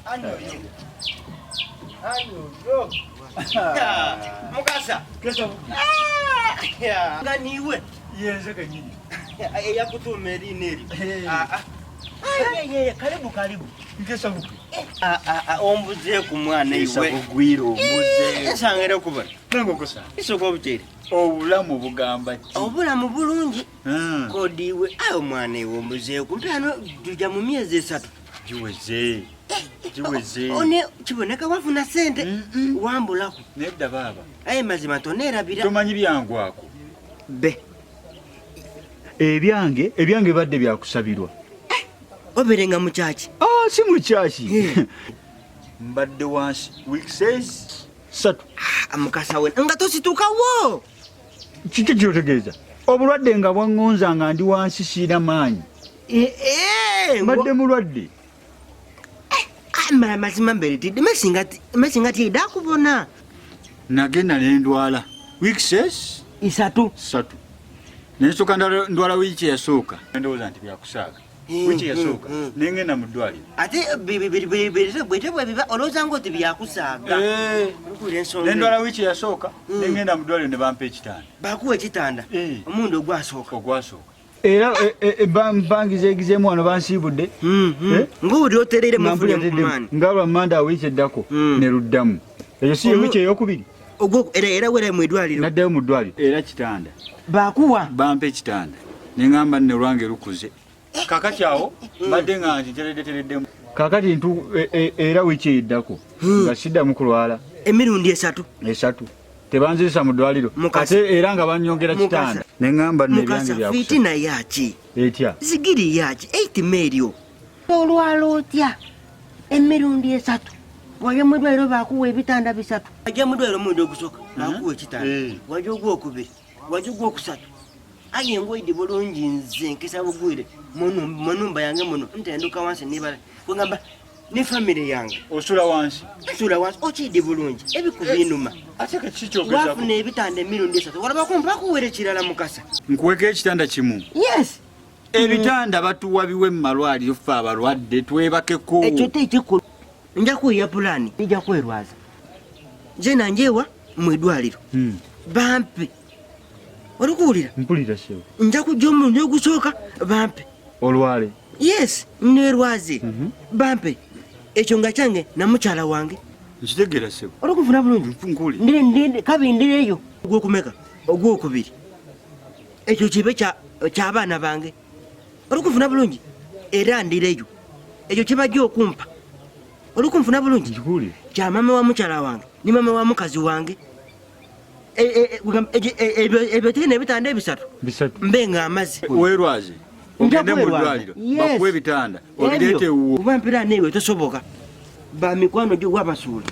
I know you. I know you. Mukasa. Kesa. Yeah. Ganiwe. Yes, akanyini. Yakutu meri neri. Yeah. Karibu. Kesa buku. Ombuze ku mwana iwe. Kesa bugwiro ombuze. Esangere kuba. Nango kosa. Isoko butere. Obulamu bugamba ki? Obulamu bulungi. Kodiwe ayo mwana iwe ombuze ku mpano tujja mu myezi 3. Jiweze. One kiboneka wafuna sente wambulako. Nedda baba. Aye mazima tonerabira. Tomanyi byangu ako. Be. Ebyange badde byakusabirwa. Oberenga mu church. Si mu church. Mbadde wansi. Week says satu. Amukasa we. Nga tositukawo. Kiki kyotegeeza? Obulwadde nga bwangonza nga ndi wansi sina maanyi. Mbadde mulwadde. Mara mazima mberetidde mesinga tiida kubona. Nagenda nendwala. Week says satu. Nensoka ndwala wiiki yasooka. Ndowooza nti byakusaaga. Wiiki yasooka. Nengenda mu ddwaliro. Ate bwetebwe biba olowooza ng'oti byakusaaga. Nendwala wiiki yasooka. Nengenda mu ddwaliro ne bampa ekitanda. Bakuwa ekitanda. Omundi ogwasooka. Era bangizeegizeemu wano bansiibudde. Ng'owulira otereire mu Fulemaani. Nga lwammanda wiiki eddako ne luddamu. Eyo si wiiki ey'okubiri. Era wera mu ddwaliro. Naddayo mu ddwaliro. Era kitanda. Bakuwa. Bampa ekitanda. Ne ngamba nne lwange lukuze. Kakati awo badde nga ntereddemu. Kakati era wiiki eddako. Nga siddamu kulwala. Emirundi 3. Tebanzisa mu ddwaliro. Ate era nga banyongera kitanda. Ne ngamba nne byange byakusa. Fitina yaki. Etya. Zigiri yaki. 8 melio. Olwala otya. Emirundi 3. Wajja mu ddwaliro bakuwa ebitanda 3. Wajja mu ddwaliro omundi ogusooka bakuwa ekitanda. Wajja ogwokubiri. Wajja ogwokusatu. Aye ngoyidi bulungi nze nkisa bugwire mu numba yange muno ntenduka wansi nibala kugamba ne family yange osula wansi okidi bulungi ebikubinuma ate kikyogeza wafuna ebitanda emirundi 3 walaba kumpa kuwere kirala mukasa nkuweka ekitanda kimu. Yes. Ebitanda batuwa biwe mu malwaliro ffe abalwadde twebakeko. Ekyo tekikulu. Nja kuya pulani ija kwerwaza nze nanjewa mu ddwaliro bampe. Olikuwulira? Mpulira sewo. Nja kujja omurundi ogusooka bampe. Olwale? Yes, nerwaze. Bampe. Ekyo nga kyange na mukyala wange. Nkitegeera sewo. Olukufuna bulungi? Nkuli. Ndire kabindireyo. Ogwokumeka? Ogwokubiri. Ekyo kibe ky'abaana bange. Olukufuna bulungi? Era ndireyo. Ekyo kibajja okumpa. Olukunfuna bulungi? Nkuli. Kya mama wa mukyala wange ni mama wa mukazi wange. Ebyo tene ebitanda 3. Mbenga amazi. Werwaze. Ogende mu ddwaliro. Bakuwa ebitanda. Obireete wuwo. Bampira newe tosoboka. Ba mikwano gyo wabasuula.